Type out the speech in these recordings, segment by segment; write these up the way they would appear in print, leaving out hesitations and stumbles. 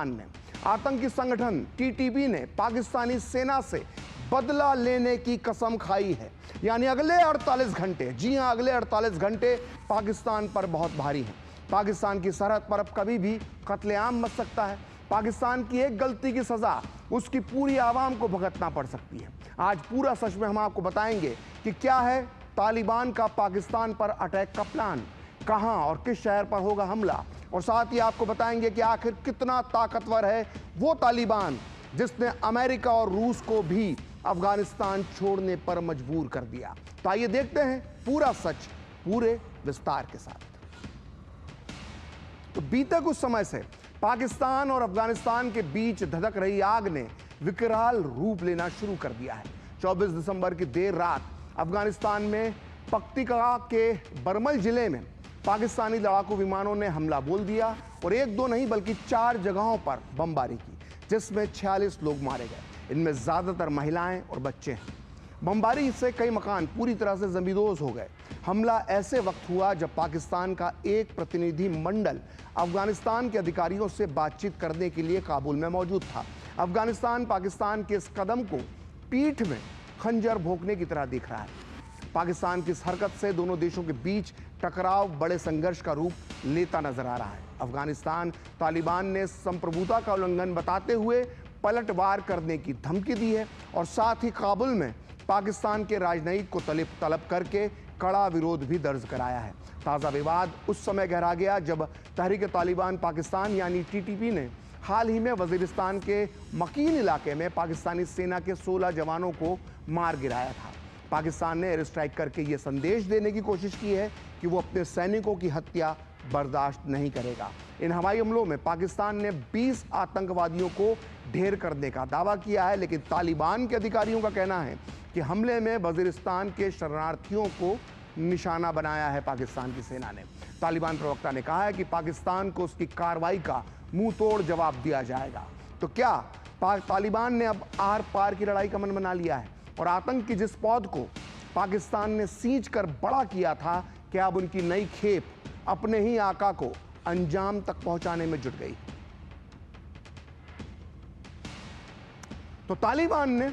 में आतंकी संगठन टीटीपी ने पाकिस्तानी सेना से बदला लेने की कसम खाई है। यानी अगले 48 घंटे, जी हां, अगले 48 घंटे पाकिस्तान पर बहुत भारी हैं। पाकिस्तान की सरहद पर अब कभी भी कत्लेआम मच सकता है। पाकिस्तान की एक गलती की सजा उसकी पूरी आवाम को भुगतना पड़ सकती है। आज पूरा सच में हम आपको बताएंगे कि क्या है तालिबान का पाकिस्तान पर अटैक का प्लान, कहां और किस शहर पर होगा हमला, और साथ ही आपको बताएंगे कि आखिर कितना ताकतवर है वो तालिबान जिसने अमेरिका और रूस को भी अफगानिस्तान छोड़ने पर मजबूर कर दिया। तो आइए देखते हैं पूरा सच पूरे विस्तार के साथ। तो बीते कुछ समय से पाकिस्तान और अफगानिस्तान के बीच धधक रही आग ने विकराल रूप लेना शुरू कर दिया है। 24 दिसंबर की देर रात अफगानिस्तान में पख्तिका के बरमल जिले में पाकिस्तानी लड़ाकू विमानों ने हमला बोल दिया और एक दो नहीं बल्कि 4 जगहों पर बमबारी की, जिसमें 46 लोग मारे गए। इनमें ज्यादातर महिलाएं और बच्चे हैं। बमबारी से कई मकान पूरी तरह से जमींदोज हो गए। हमला ऐसे वक्त हुआ जब पाकिस्तान का एक प्रतिनिधि मंडल अफगानिस्तान के अधिकारियों से बातचीत करने के लिए काबुल में मौजूद था। अफगानिस्तान पाकिस्तान के इस कदम को पीठ में खंजर भोंकने की तरह दिख रहा है। पाकिस्तान की इस हरकत से दोनों देशों के बीच टकराव बड़े संघर्ष का रूप लेता नजर आ रहा है। अफगानिस्तान तालिबान ने संप्रभुता का उल्लंघन बताते हुए पलटवार करने की धमकी दी है और साथ ही काबुल में पाकिस्तान के राजनयिक को तलब करके कड़ा विरोध भी दर्ज कराया है। ताज़ा विवाद उस समय गहरा गया जब तहरीक तालिबान पाकिस्तान यानी टीटीपी ने हाल ही में वजीरिस्तान के मकीन इलाके में पाकिस्तानी सेना के 16 जवानों को मार गिराया था। पाकिस्तान ने एयर स्ट्राइक करके ये संदेश देने की कोशिश की है कि वो अपने सैनिकों की हत्या बर्दाश्त नहीं करेगा। इन हवाई हमलों में पाकिस्तान ने 20 आतंकवादियों को ढेर करने का दावा किया है, लेकिन तालिबान के अधिकारियों का कहना है कि हमले में वजीरिस्तान के शरणार्थियों को निशाना बनाया है पाकिस्तान की सेना ने। तालिबान प्रवक्ता ने कहा है कि पाकिस्तान को उसकी कार्रवाई का मुंह तोड़ जवाब दिया जाएगा। तो क्या तालिबान ने अब आर पार की लड़ाई का मन बना लिया है और आतंक की जिस पौध को पाकिस्तान ने सींच कर बड़ा किया था, क्या अब उनकी नई खेप अपने ही आका को अंजाम तक पहुंचाने में जुट गई? तो तालिबान ने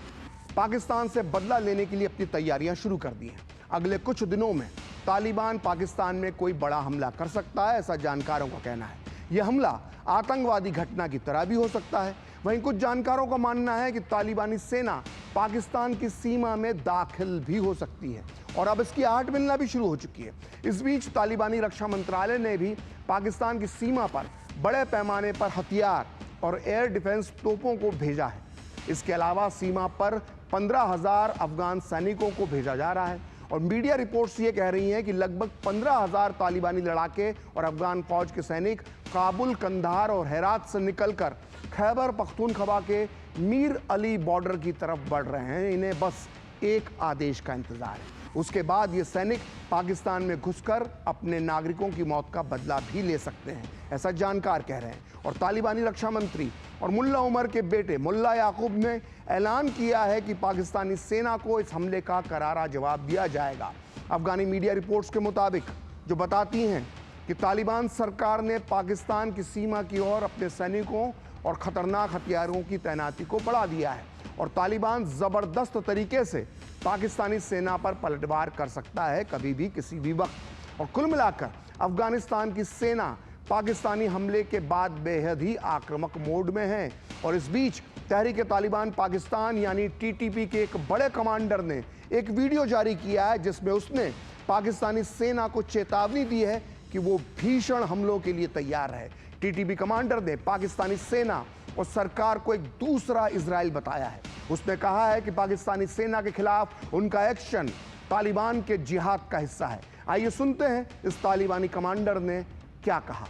पाकिस्तान से बदला लेने के लिए अपनी तैयारियां शुरू कर दी हैं। अगले कुछ दिनों में तालिबान पाकिस्तान में कोई बड़ा हमला कर सकता है, ऐसा जानकारों का कहना है। यह हमला आतंकवादी घटना की तरह भी हो सकता है। वहीं कुछ जानकारों का मानना है कि तालिबानी सेना पाकिस्तान की सीमा में दाखिल भी हो सकती है और अब इसकी आहट मिलना भी शुरू हो चुकी है। इस बीच तालिबानी रक्षा मंत्रालय ने भी पाकिस्तान की सीमा पर बड़े पैमाने पर हथियार और एयर डिफेंस तोपों को भेजा है। इसके अलावा सीमा पर 15,000 अफगान सैनिकों को भेजा जा रहा है और मीडिया रिपोर्ट्स ये कह रही हैं कि लगभग 15,000 तालिबानी लड़ाके और अफगान फौज के सैनिक काबुल, कंधार और हेरात से निकलकर खैबर पख्तूनख्वा के मीर अली बॉर्डर की तरफ बढ़ रहे हैं। इन्हें बस एक आदेश का इंतजार है। उसके बाद ये सैनिक पाकिस्तान में घुसकर अपने नागरिकों की मौत का बदला भी ले सकते हैं, ऐसा जानकार कह रहे हैं। और तालिबानी रक्षा मंत्री और मुल्ला उमर के बेटे मुल्ला याकूब ने ऐलान किया है कि पाकिस्तानी सेना को इस हमले का करारा जवाब दिया जाएगा। अफगानी मीडिया रिपोर्ट्स के मुताबिक जो बताती हैं कि तालिबान सरकार ने पाकिस्तान की सीमा की ओर अपने सैनिकों और खतरनाक हथियारों की तैनाती को बढ़ा दिया है और तालिबान जबरदस्त तरीके से पाकिस्तानी सेना पर पलटवार कर सकता है कभी भी, किसी भी वक्त। और कुल मिलाकर अफगानिस्तान की सेना पाकिस्तानी हमले के बाद बेहद ही आक्रामक मोड में है और इस बीच तहरीक तालिबान पाकिस्तान यानी टीटीपी के एक बड़े कमांडर ने एक वीडियो जारी किया है जिसमें उसने पाकिस्तानी सेना को चेतावनी दी है कि वो भीषण हमलों के लिए तैयार है। टीटीपी कमांडर ने पाकिस्तानी सेना और सरकार को एक दूसरा इजराइल बताया है। उसने कहा है कि पाकिस्तानी सेना के खिलाफ उनका एक्शन तालिबान के जिहाद का हिस्सा है। आइए सुनते हैं इस तालिबानी कमांडर ने क्या कहा।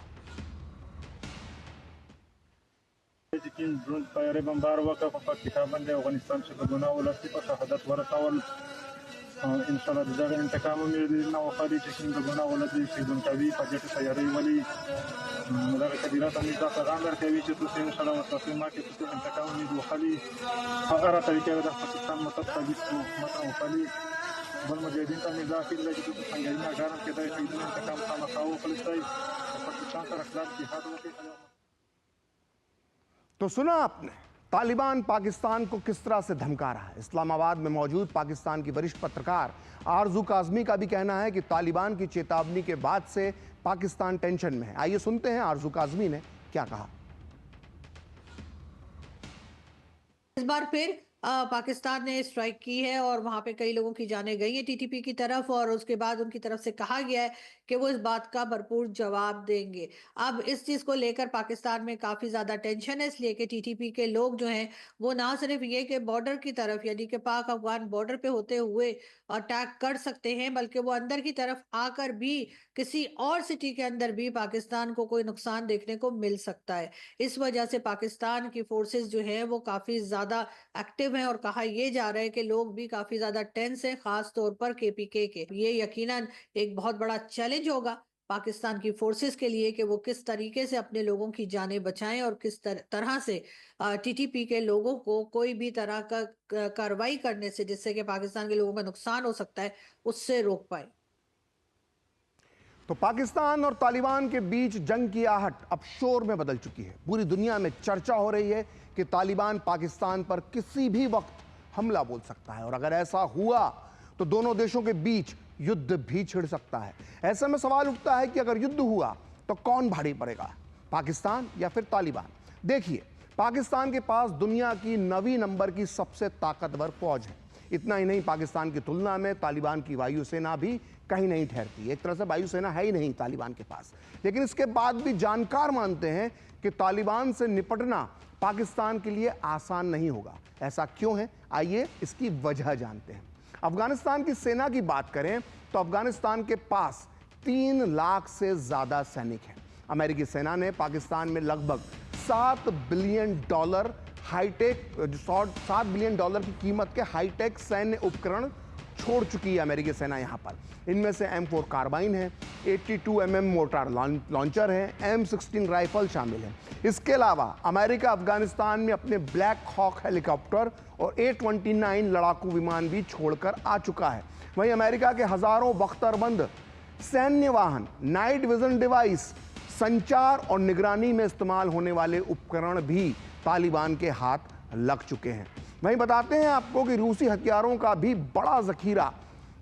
इंशाल्लाह दगा इंतकाम में ना वफादी चेकिंग गुना वलदी सिगुन कभी पजेट तैयारी वाली मदर कदीरा तमिदा पैगाम करके भी तो से इंशाल्लाह तस्लीमा के तो इंतकाम में वफादी अगर तरीके से पाकिस्तान मुतफिक मता वफादी बल मुजाहिदीन का निजाफिल लगी तो संगीना गारन के दाई इंतकाम का मसाओ फलस्तीन पाकिस्तान का रखलात जिहाद होते तो सुना आपने तालिबान पाकिस्तान को किस तरह से धमका रहा है। इस्लामाबाद में मौजूद पाकिस्तान की वरिष्ठ पत्रकार आरजू काज़मी का भी कहना है कि तालिबान की चेतावनी के बाद से पाकिस्तान टेंशन में है। आइए सुनते हैं आरजू काज़मी ने क्या कहा। इस बार फिर पाकिस्तान ने स्ट्राइक की है और वहां पे कई लोगों की जानें गई है टीटीपी की तरफ, और उसके बाद उनकी तरफ से कहा गया है कि वो इस बात का भरपूर जवाब देंगे। अब इस चीज को लेकर पाकिस्तान में काफी ज्यादा टेंशन है, इसलिए कि टीटीपी के लोग जो हैं वो ना सिर्फ ये कि बॉर्डर की तरफ यानी कि पाक अफगान बॉर्डर पे होते हुए अटैक कर सकते हैं, बल्कि वो अंदर की तरफ आकर भी किसी और सिटी के अंदर भी पाकिस्तान को कोई नुकसान देखने को मिल सकता है। इस वजह से पाकिस्तान की फोर्सेस जो है वो काफी ज्यादा एक्टिव हैं, और कहा यह जा रहा है कि लोग भी काफी ज्यादा टेंस हैं, खास तौर पर केपीके के। ये यकीनन एक बहुत बड़ा चैलेंज होगा पाकिस्तान की फोर्सेस के लिए कि वो किस तरीके से अपने लोगों की जानें बचाएं और किस तरह से टीटीपी के लोगों को कोई भी तरह का कार्रवाई करने से जिससे कि पाकिस्तान के लोगों का नुकसान हो सकता है उससे रोक पाए। तो पाकिस्तान और तालिबान के बीच जंग की आहट अब शोर में बदल चुकी है। पूरी दुनिया में चर्चा हो रही है कि तालिबान पाकिस्तान पर किसी भी वक्त हमला बोल सकता है, और अगर ऐसा हुआ तो दोनों देशों के बीच युद्ध भी छिड़ सकता है। ऐसे में सवाल उठता है कि अगर युद्ध हुआ तो कौन भारी पड़ेगा, पाकिस्तान या फिर तालिबान। देखिए, पाकिस्तान के पास दुनिया की 9वीं नंबर की सबसे ताकतवर फौज है। इतना ही नहीं, पाकिस्तान की तुलना में तालिबान की वायुसेना भी कहीं नहीं ठहरती। एक तरह से वायुसेना है ही नहीं तालिबान के पास। लेकिन इसके बाद भी जानकार मानते हैं कि तालिबान से निपटना पाकिस्तान के लिए आसान नहीं होगा। ऐसा क्यों है, आइए इसकी वजह जानते हैं। अफगानिस्तान की सेना की बात करें तो अफगानिस्तान के पास 3 लाख से ज्यादा सैनिक हैं। अमेरिकी सेना ने पाकिस्तान में लगभग $7 बिलियन हाईटेक $7 बिलियन की कीमत के हाईटेक सैन्य उपकरण छोड़ चुकी है अमेरिकी सेना यहाँ पर। इनमें से M4 कार्बाइन है, 82 mm मोर्टार लॉन्चर है, M16 राइफल शामिल है। इसके अलावा अमेरिका अफगानिस्तान में अपने ब्लैक हॉक हेलीकॉप्टर और A-29 लड़ाकू विमान भी छोड़कर आ चुका है। वहीं अमेरिका के हजारों बख्तरबंद सैन्य वाहन, नाइट विजन डिवाइस, संचार और निगरानी में इस्तेमाल होने वाले उपकरण भी तालिबान के हाथ लग चुके हैं। वहीं बताते हैं आपको कि रूसी हथियारों का भी बड़ा जखीरा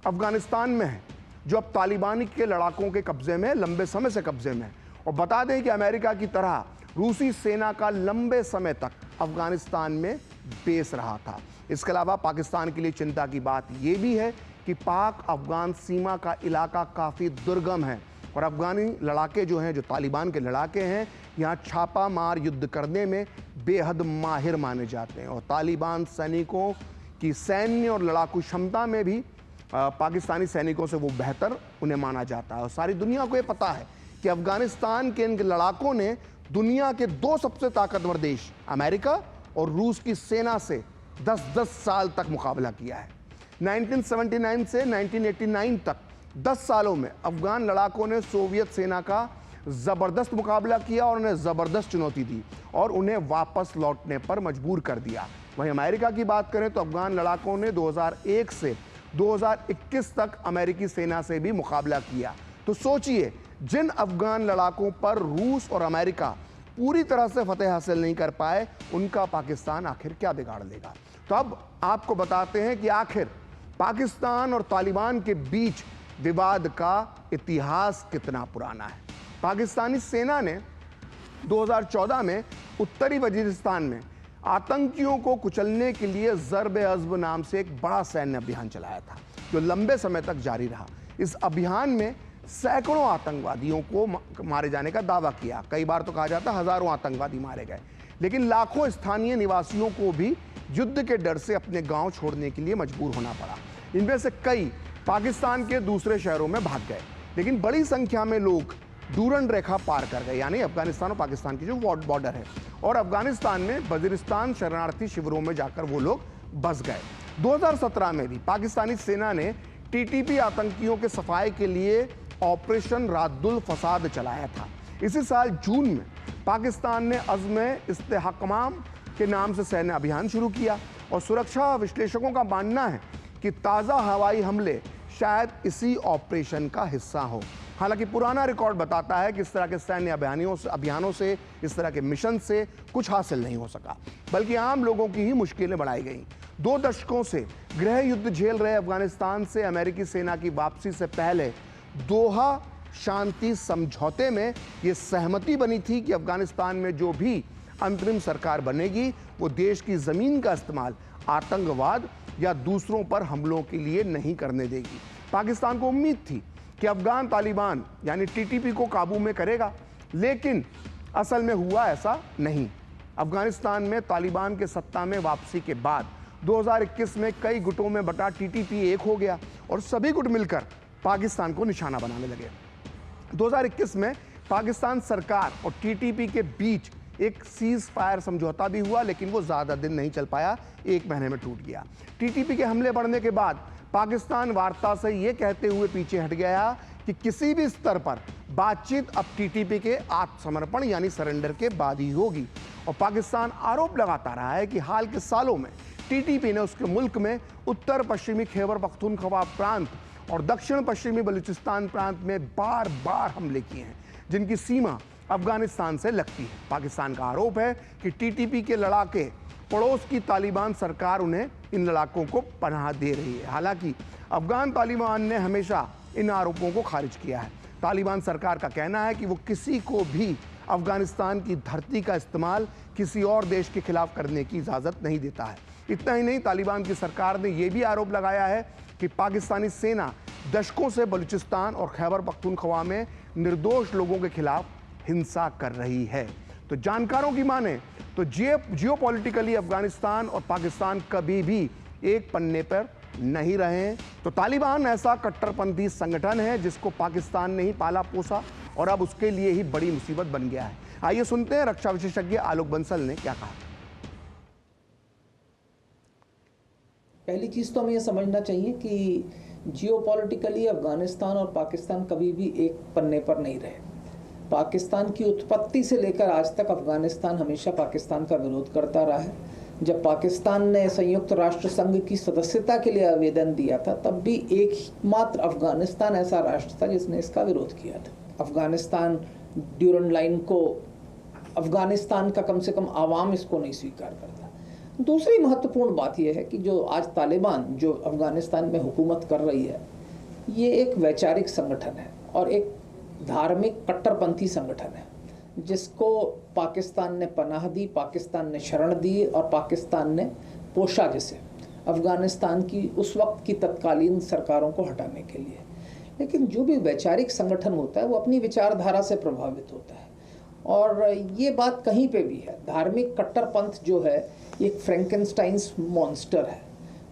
अफगानिस्तान में है, जो अब तालिबानी के लड़ाकों के कब्जे में, लंबे समय से कब्जे में है। और बता दें कि अमेरिका की तरह रूसी सेना का लंबे समय तक अफगानिस्तान में बेस रहा था। इसके अलावा पाकिस्तान के लिए चिंता की बात यह भी है कि पाक अफगान सीमा का इलाका काफ़ी दुर्गम है, और अफगानी लड़ाके जो हैं, जो तालिबान के लड़ाके हैं, यहाँ छापा मार युद्ध करने में बेहद माहिर माने जाते हैं। और तालिबान सैनिकों की सैन्य और लड़ाकू क्षमता में भी पाकिस्तानी सैनिकों से वो बेहतर उन्हें माना जाता है। और सारी दुनिया को ये पता है कि अफगानिस्तान के इन लड़ाकों ने दुनिया के 2 सबसे ताकतवर देश अमेरिका और रूस की सेना से 10-10 साल तक मुकाबला किया है। 1979 से 1989 तक 10 सालों में अफगान लड़ाकों ने सोवियत सेना का ज़बरदस्त मुकाबला किया और उन्हें ज़बरदस्त चुनौती दी और उन्हें वापस लौटने पर मजबूर कर दिया। वहीं अमेरिका की बात करें तो अफगान लड़ाकों ने 2001 से 2021 तक अमेरिकी सेना से भी मुकाबला किया। तो सोचिए, जिन अफगान लड़ाकों पर रूस और अमेरिका पूरी तरह से फतेह हासिल नहीं कर पाए, उनका पाकिस्तान आखिर क्या बिगाड़ लेगा। तो अब आपको बताते हैं कि आखिर पाकिस्तान और तालिबान के बीच विवाद का इतिहास कितना पुराना है। पाकिस्तानी सेना ने 2014 में उत्तरी वजीरिस्तान में आतंकियों को कुचलने के लिए ज़र्ब-ए-अज़्ब नाम से एक बड़ा सैन्य अभियान चलाया था, जो लंबे समय तक जारी रहा। इस अभियान में सैकड़ों आतंकवादियों को मारे जाने का दावा किया। कई बार तो कहा जाता है हजारों आतंकवादी मारे गए, लेकिन लाखों स्थानीय निवासियों को भी युद्ध के डर से अपने गांव छोड़ने के लिए मजबूर होना पड़ा। इनमें से कई पाकिस्तान के दूसरे शहरों में भाग गए, लेकिन बड़ी संख्या में लोग डूरन रेखा पार कर गए, यानी अफगानिस्तान और पाकिस्तान की जो बॉर्डर है, और अफगानिस्तान में वजीरिस्तान शरणार्थी शिविरों में जाकर वो लोग बस गए। 2017 में भी पाकिस्तानी सेना ने टीटीपी आतंकियों के सफाई के लिए ऑपरेशन राद्दुल फसाद चलाया था। इसी साल जून में पाकिस्तान ने अज़्म-ए-इस्तेहकाम के नाम से सैन्य अभियान शुरू किया, और सुरक्षा विश्लेषकों का मानना है कि ताज़ा हवाई हमले शायद इसी ऑपरेशन का हिस्सा हो। हालांकि पुराना रिकॉर्ड बताता है कि इस तरह के सैन्य अभियानों से इस तरह के मिशन से कुछ हासिल नहीं हो सका, बल्कि आम लोगों की ही मुश्किलें बढ़ाई गई। 2 दशकों से गृह युद्ध झेल रहे अफगानिस्तान से अमेरिकी सेना की वापसी से पहले दोहा शांति समझौते में यह सहमति बनी थी कि अफगानिस्तान में जो भी अंतरिम सरकार बनेगी वो देश की जमीन का इस्तेमाल आतंकवाद या दूसरों पर हमलों के लिए नहीं करने देगी। पाकिस्तान को उम्मीद थी कि अफगान तालिबान यानी टीटीपी को काबू में करेगा, लेकिन असल में हुआ ऐसा नहीं। अफगानिस्तान में तालिबान के सत्ता में वापसी के बाद 2021 में कई गुटों में बटा टीटीपी एक हो गया और सभी गुट मिलकर पाकिस्तान को निशाना बनाने लगे। 2021 में पाकिस्तान सरकार और टीटीपी के बीच एक सीज फायर समझौता भी हुआ, लेकिन वो ज़्यादा दिन नहीं चल पाया, 1 महीने में टूट गया। टीटीपी के हमले बढ़ने के बाद पाकिस्तान वार्ता से ये कहते हुए पीछे हट गया कि किसी भी स्तर पर बातचीत अब टीटीपी के आत्मसमर्पण यानी सरेंडर के बाद ही होगी। और पाकिस्तान आरोप लगाता रहा है कि हाल के सालों में टीटीपी ने उसके मुल्क में उत्तर पश्चिमी खैबर पख्तूनख्वा प्रांत और दक्षिण पश्चिमी बलूचिस्तान प्रांत में बार बार हमले किए हैं, जिनकी सीमा अफगानिस्तान से लगती है। पाकिस्तान का आरोप है कि टीटीपी के लड़ाके पड़ोस की तालिबान सरकार उन्हें इन लड़ाकों को पनाह दे रही है। हालांकि अफगान तालिबान ने हमेशा इन आरोपों को खारिज किया है। तालिबान सरकार का कहना है कि वो किसी को भी अफगानिस्तान की धरती का इस्तेमाल किसी और देश के खिलाफ करने की इजाज़त नहीं देता है। इतना ही नहीं, तालिबान की सरकार ने यह भी आरोप लगाया है कि पाकिस्तानी सेना दशकों से बलूचिस्तान और खैबर पख्तूनख्वा में निर्दोष लोगों के खिलाफ हिंसा कर रही है। तो जानकारों की माने तो जियोपॉलिटिकली अफगानिस्तान और पाकिस्तान कभी भी एक पन्ने पर नहीं रहे हैं। तो तालिबान ऐसा कट्टरपंथी संगठन है जिसको पाकिस्तान ने ही पाला पोसा और अब उसके लिए ही बड़ी मुसीबत बन गया है। आइए सुनते हैं रक्षा विशेषज्ञ आलोक बंसल ने क्या कहा। पहली चीज़ तो हमें यह समझना चाहिए कि जियोपॉलिटिकली अफगानिस्तान और पाकिस्तान कभी भी एक पन्ने पर नहीं रहे। पाकिस्तान की उत्पत्ति से लेकर आज तक अफगानिस्तान हमेशा पाकिस्तान का विरोध करता रहा है। जब पाकिस्तान ने संयुक्त राष्ट्र संघ की सदस्यता के लिए आवेदन दिया था, तब भी एकमात्र अफगानिस्तान ऐसा राष्ट्र था जिसने इसका विरोध किया था। अफगानिस्तान ड्यूरन लाइन को, अफगानिस्तान का कम से कम आवाम इसको नहीं स्वीकार करता। दूसरी महत्वपूर्ण बात यह है कि जो आज तालिबान जो अफगानिस्तान में हुकूमत कर रही है, ये एक वैचारिक संगठन है और एक धार्मिक कट्टरपंथी संगठन है, जिसको पाकिस्तान ने पनाह दी, पाकिस्तान ने शरण दी और पाकिस्तान ने पोषा, जिसे अफगानिस्तान की उस वक्त की तत्कालीन सरकारों को हटाने के लिए। लेकिन जो भी वैचारिक संगठन होता है वो अपनी विचारधारा से प्रभावित होता है, और ये बात कहीं पे भी है। धार्मिक कट्टरपंथ जो है एक फ्रैंकेनस्टाइन्स मॉन्स्टर है,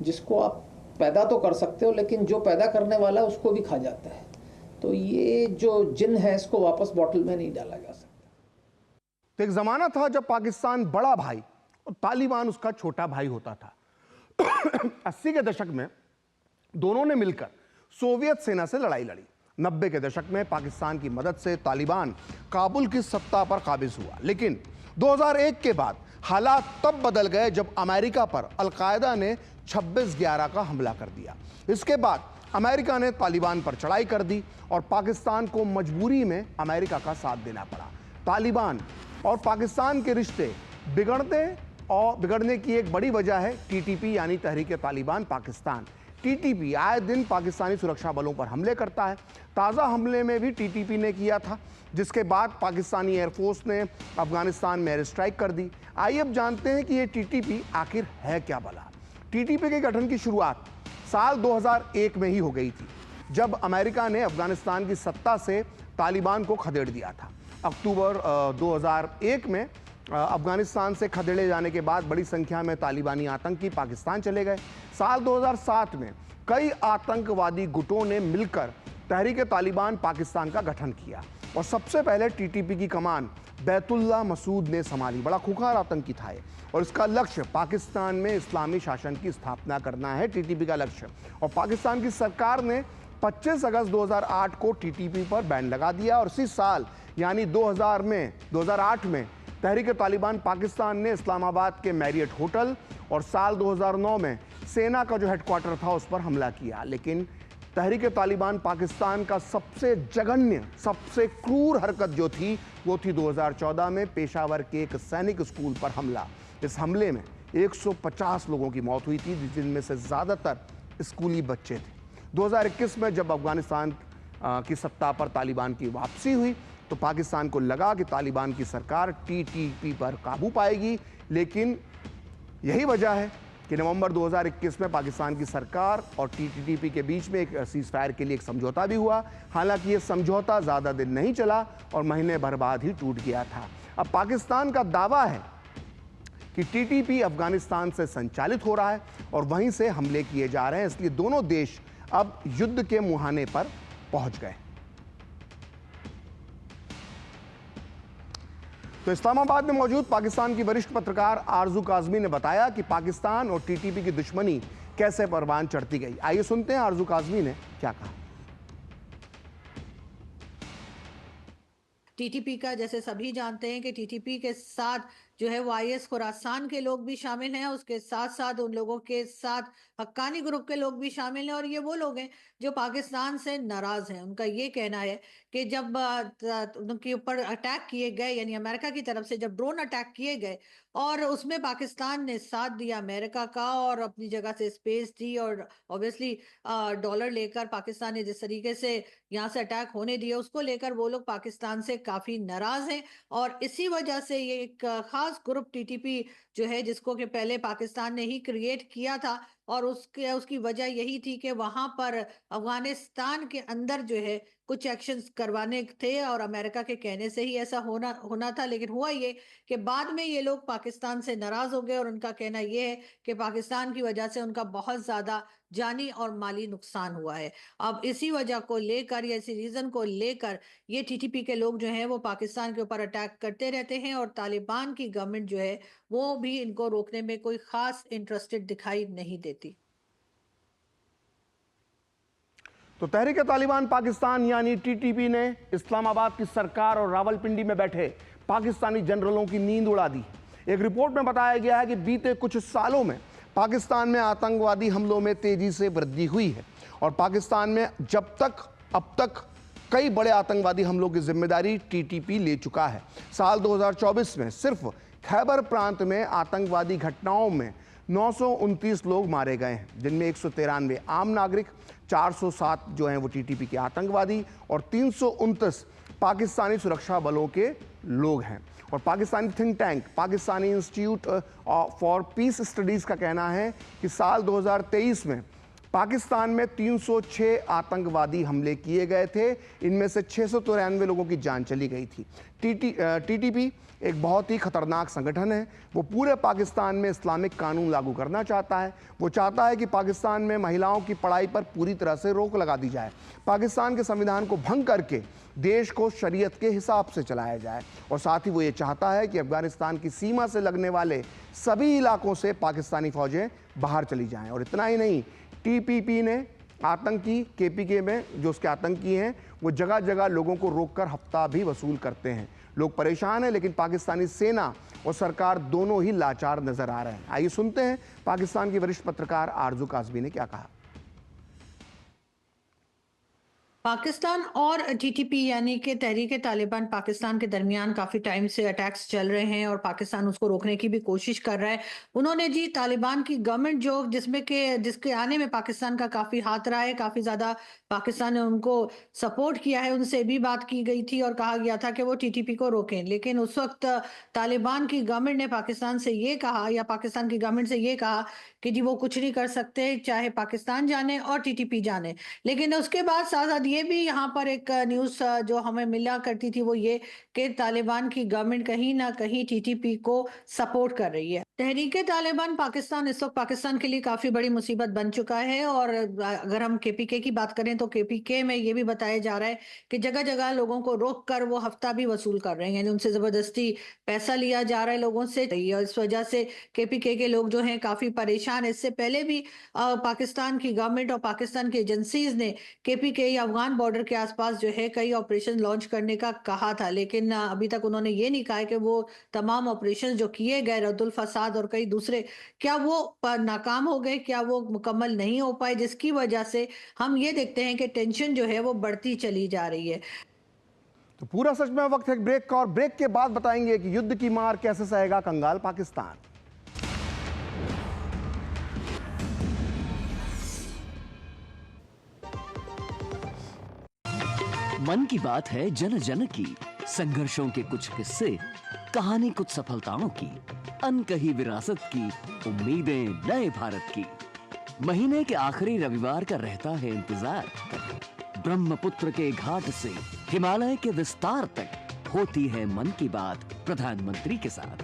जिसको आप पैदा तो कर सकते हो लेकिन जो पैदा करने वाला है उसको भी खा जाता है। तो ये जो जिन है इसको वापस बॉटल में नहीं डाला जा सकता। तो एक जमाना था जब पाकिस्तान बड़ा भाई और तालिबान उसका छोटा भाई होता था। 80 के दशक में दोनों ने मिलकर सोवियत सेना से लड़ाई लड़ी। 90 के दशक में पाकिस्तान की मदद से तालिबान काबुल की सत्ता पर काबिज हुआ। लेकिन 2001 के बाद हालात तब बदल गए जब अमेरिका पर अलकायदा ने 26/11 का हमला कर दिया। इसके बाद अमेरिका ने तालिबान पर चढ़ाई कर दी और पाकिस्तान को मजबूरी में अमेरिका का साथ देना पड़ा। तालिबान और पाकिस्तान के रिश्ते बिगड़ने की एक बड़ी वजह है टीटीपी यानी तहरीक तालिबान पाकिस्तान। टीटीपी आए दिन पाकिस्तानी सुरक्षा बलों पर हमले करता है। ताज़ा हमले में भी टीटीपी ने किया था, जिसके बाद पाकिस्तानी एयरफोर्स ने अफगानिस्तान में एयर स्ट्राइक कर दी। आइए अब जानते हैं कि ये टीटीपी आखिर है क्या भला। टीटीपी के गठन की शुरुआत साल 2001 में ही हो गई थी, जब अमेरिका ने अफगानिस्तान की सत्ता से तालिबान को खदेड़ दिया था। अक्टूबर 2001 में अफगानिस्तान से खदेड़े जाने के बाद बड़ी संख्या में तालिबानी आतंकी पाकिस्तान चले गए। साल 2007 में कई आतंकवादी गुटों ने मिलकर तहरीक तालिबान पाकिस्तान का गठन किया और सबसे पहले टीटीपी की कमान बैतुल्ला मसूद ने संभाली। बड़ा खूंखार आतंकी था और इसका लक्ष्य पाकिस्तान में इस्लामी शासन की स्थापना करना है टीटीपी का लक्ष्य। और पाकिस्तान की सरकार ने 25 अगस्त 2008 को टीटीपी पर बैन लगा दिया और इसी साल यानी 2008 में तहरीक तालिबान पाकिस्तान ने इस्लामाबाद के मैरियट होटल और साल 2009 में सेना का जो हेडक्वार्टर था उस पर हमला किया। लेकिन तहरीक तालिबान पाकिस्तान का सबसे जघन्य, सबसे क्रूर हरकत जो थी वो थी 2014 में पेशावर के एक सैनिक स्कूल पर हमला। इस हमले में 150 लोगों की मौत हुई थी, जिनमें से ज़्यादातर स्कूली बच्चे थे। 2021 में जब अफगानिस्तान की सत्ता पर तालिबान की वापसी हुई तो पाकिस्तान को लगा कि तालिबान की सरकार टीटीपी पर काबू पाएगी, लेकिन यही वजह है कि नवंबर 2021 में पाकिस्तान की सरकार और टीटीपी के बीच में एक सीज फायर के लिए एक समझौता भी हुआ। हालांकि ये समझौता ज़्यादा दिन नहीं चला और महीने भर बाद ही टूट गया था। अब पाकिस्तान का दावा है कि टीटीपी अफगानिस्तान से संचालित हो रहा है और वहीं से हमले किए जा रहे हैं, इसलिए दोनों देश अब युद्ध के मुहाने पर पहुंच गए। तो इस्लामाबाद में मौजूद पाकिस्तान की वरिष्ठ पत्रकार आरजू काज़मी ने बताया कि पाकिस्तान और टीटीपी की दुश्मनी कैसे परवान चढ़ती गई। आइए सुनते हैं आरजू काज़मी ने क्या कहा। टीटीपी का, जैसे सभी जानते हैं कि टीटीपी के साथ जो है वो आईएस खुरासान के लोग भी शामिल हैं, उसके साथ साथ उन लोगों के साथ हक्कानी ग्रुप के लोग भी शामिल हैं, और ये वो लोग हैं जो पाकिस्तान से नाराज हैं। उनका ये कहना है कि जब उनके ऊपर अटैक किए गए, यानी अमेरिका की तरफ से जब ड्रोन अटैक किए गए और उसमें पाकिस्तान ने साथ दिया अमेरिका का और अपनी जगह से स्पेस दी, और ऑब्वियसली डॉलर लेकर पाकिस्तान ने जिस तरीके से यहाँ से अटैक होने दिया, उसको लेकर वो लोग पाकिस्तान से काफी नाराज हैं। और इसी वजह से ये एक खास ग्रुप टीटीपी जो है, जिसको कि पहले पाकिस्तान ने ही क्रिएट किया था, और उसकी वजह यही थी कि वहां पर अफगानिस्तान के अंदर जो है कुछ एक्शंस करवाने थे, और अमेरिका के कहने से ही ऐसा होना था। लेकिन हुआ ये कि बाद में ये लोग पाकिस्तान से नाराज हो गए, और उनका कहना ये है कि पाकिस्तान की वजह से उनका बहुत ज्यादा जानी और माली नुकसान हुआ है। अब इसी वजह को लेकर या इसी रीजन को लेकर ये टीटीपी के लोग जो हैं वो पाकिस्तान के ऊपर अटैक करते रहते हैं, और तालिबान की गवर्नमेंट जो है वो भी इनको रोकने में कोई खास इंटरेस्टेड दिखाई नहीं देती। तो तहरीक तालिबान पाकिस्तान यानी टीटीपी ने इस्लामाबाद की सरकार और रावलपिंडी में बैठे पाकिस्तानी जनरलों की नींद उड़ा दी। एक रिपोर्ट में बताया गया है कि बीते कुछ सालों में पाकिस्तान में आतंकवादी हमलों में तेजी से वृद्धि हुई है, और पाकिस्तान में अब तक कई बड़े आतंकवादी हमलों की जिम्मेदारी टीटीपी ले चुका है। साल 2024 में सिर्फ खैबर प्रांत में आतंकवादी घटनाओं में 929 लोग मारे गए हैं, जिनमें 193 आम नागरिक, 407 जो हैं वो टीटीपी के आतंकवादी और 329 पाकिस्तानी सुरक्षा बलों के लोग हैं। और Pakistani think tank Pakistani institute for piece studies का कहना है कि साल 2023 में पाकिस्तान में 306 आतंकवादी हमले किए गए थे, इनमें से 693 लोगों की जान चली गई थी। टीटीपी एक बहुत ही खतरनाक संगठन है। वो पूरे पाकिस्तान में इस्लामिक कानून लागू करना चाहता है। वो चाहता है कि पाकिस्तान में महिलाओं की पढ़ाई पर पूरी तरह से रोक लगा दी जाए, पाकिस्तान के संविधान को भंग करके देश को शरीयत के हिसाब से चलाया जाए, और साथ ही वो ये चाहता है कि अफगानिस्तान की सीमा से लगने वाले सभी इलाकों से पाकिस्तानी फौजें बाहर चली जाएं। और इतना ही नहीं, टीपीपी ने आतंकी केपीके में जो उसके आतंकी हैं वो जगह जगह लोगों को रोककर हफ्ता भी वसूल करते हैं। लोग परेशान हैं, लेकिन पाकिस्तानी सेना और सरकार दोनों ही लाचार नजर आ रहे हैं। आइए सुनते हैं पाकिस्तान की वरिष्ठ पत्रकार आरजू काज़मी ने क्या कहा। पाकिस्तान और टीटीपी यानी कि तहरीक तालिबान पाकिस्तान के दरमियान काफी टाइम से अटैक्स चल रहे हैं, और पाकिस्तान उसको रोकने की भी कोशिश कर रहा है। उन्होंने जी तालिबान की गवर्नमेंट जो जिसके आने में पाकिस्तान का काफी हाथ रहा है, काफी ज्यादा पाकिस्तान ने उनको सपोर्ट किया है, उनसे भी बात की गई थी और कहा गया था कि वो टीटीपी को रोकें। लेकिन उस वक्त तालिबान की गवर्नमेंट ने पाकिस्तान से ये कहा, या पाकिस्तान की गवर्नमेंट से ये कहा कि जी वो कुछ नहीं कर सकते, चाहे पाकिस्तान जाने और टीटीपी जाने। लेकिन उसके बाद साथ साथ ये भी यहाँ पर एक न्यूज़ जो हमें मिला करती थी वो ये कि तालिबान की गवर्नमेंट कहीं ना कहीं टीटीपी को सपोर्ट कर रही है। तहरीक तालिबान पाकिस्तान इस वक्त पाकिस्तान के लिए काफी बड़ी मुसीबत बन चुका है, और अगर हम केपीके की बात करें तो केपीके में ये भी बताया जा रहा है कि जगह जगह लोगों को रोक कर वो हफ्ता भी वसूल कर रहे हैं, यानी उनसे जबरदस्ती पैसा लिया जा रहा है लोगों से। इस वजह से केपीके के लोग जो हैं काफी परेशान। इससे पहले भी पाकिस्तान की गवर्नमेंट और पाकिस्तान की एजेंसीज ने केपीके या अफगान ओमान बॉर्डर के आसपास जो है कई ऑपरेशन लॉन्च करने का कहा था, लेकिन अभी तक उन्होंने ये नहीं कहा है कि वो तमाम ऑपरेशन जो किए गए रद्दुल फसाद और कई दूसरे, क्या वो नाकाम हो गए, क्या वो मुकम्मल नहीं हो पाए, जिसकी वजह से हम ये देखते हैं कि टेंशन जो है वो बढ़ती चली जा रही है। तो पूरा सच में वक्त है एक ब्रेक का, और ब्रेक के बाद बताएंगे कि युद्ध की मार कैसे सहेगा कंगाल पाकिस्तान। मन की बात है जन जन की, संघर्षों के कुछ किस्से, कहानी कुछ सफलताओं की, अनकही विरासत की, उम्मीदें नए भारत की। महीने के आखिरी रविवार का रहता है इंतजार। ब्रह्मपुत्र के घाट से हिमालय के विस्तार तक होती है मन की बात प्रधानमंत्री के साथ।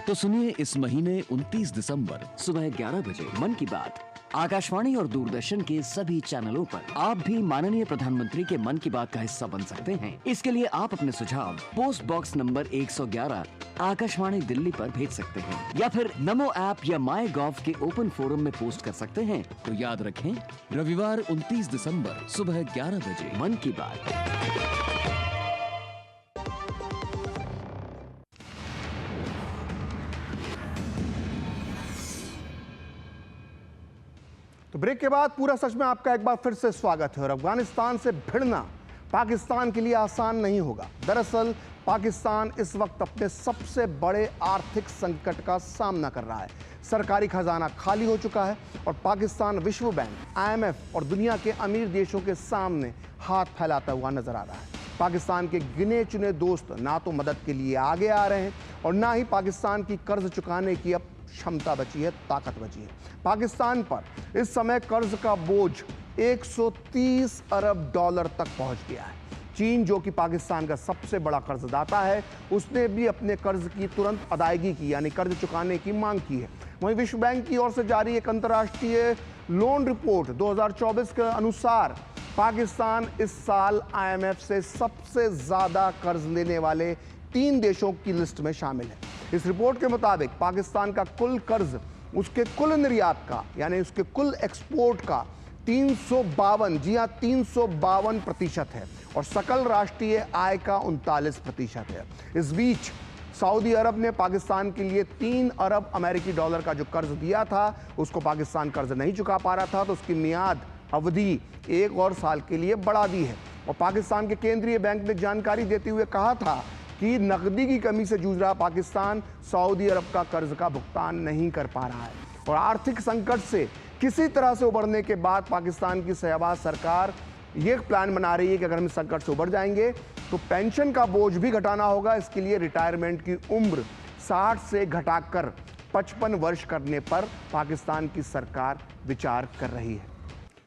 तो सुनिए इस महीने 29 दिसंबर सुबह 11 बजे मन की बात आकाशवाणी और दूरदर्शन के सभी चैनलों पर। आप भी माननीय प्रधानमंत्री के मन की बात का हिस्सा बन सकते हैं। इसके लिए आप अपने सुझाव post box number 111 Akashvani Delhi पर भेज सकते हैं, या फिर नमो ऐप या माई गॉव के ओपन फोरम में पोस्ट कर सकते हैं। तो याद रखें, रविवार 29 दिसंबर सुबह 11 बजे मन की बात। तो ब्रेक के बाद पूरा सच में आपका एक बार फिर से स्वागत है। और अफगानिस्तान से भिड़ना पाकिस्तान के लिए आसान नहीं होगा। दरअसल पाकिस्तान इस वक्त अपने सबसे बड़े आर्थिक संकट का सामना कर रहा है। सरकारी खजाना खाली हो चुका है और पाकिस्तान विश्व बैंक, IMF और दुनिया के अमीर देशों के सामने हाथ फैलाता हुआ नजर आ रहा है। पाकिस्तान के गिने चुने दोस्त ना तो मदद के लिए आगे आ रहे हैं और ना ही पाकिस्तान की कर्ज चुकाने की अब क्षमता बची है, ताकत बची है। पाकिस्तान पर इस समय कर्ज का बोझ 130 अरब डॉलर तक पहुंच गया है। चीन, जो कि पाकिस्तान का सबसे बड़ा कर्जदाता है, उसने भी अपने कर्ज की तुरंत अदायगी की, यानी कर्ज चुकाने की मांग की है। वहीं विश्व बैंक की ओर से जारी एक अंतर्राष्ट्रीय लोन रिपोर्ट 2024 के अनुसार पाकिस्तान इस साल IMF से सबसे ज्यादा कर्ज लेने वाले 3 देशों की लिस्ट में शामिल है। इस रिपोर्ट के मुताबिक पाकिस्तान का कुल कर्ज उसके कुल निर्यात का, यानी उसके कुल एक्सपोर्ट का 352, जी हाँ 352% है, और सकल राष्ट्रीय आय का 39% है। इस बीच सऊदी अरब ने पाकिस्तान के लिए 3 अरब अमेरिकी डॉलर का जो कर्ज दिया था, उसको पाकिस्तान कर्ज नहीं चुका पा रहा था, तो उसकी मियाद अवधि 1 और साल के लिए बढ़ा दी है। और पाकिस्तान के केंद्रीय बैंक ने जानकारी देते हुए कहा था कि नकदी की कमी से जूझ रहा पाकिस्तान सऊदी अरब का कर्ज का भुगतान नहीं कर पा रहा है। और आर्थिक संकट से किसी तरह से उबरने के बाद पाकिस्तान की शहबाज सरकार ये प्लान बना रही है कि अगर हम संकट से उबर जाएंगे तो पेंशन का बोझ भी घटाना होगा। इसके लिए रिटायरमेंट की उम्र 60 से घटाकर 55 वर्ष करने पर पाकिस्तान की सरकार विचार कर रही है।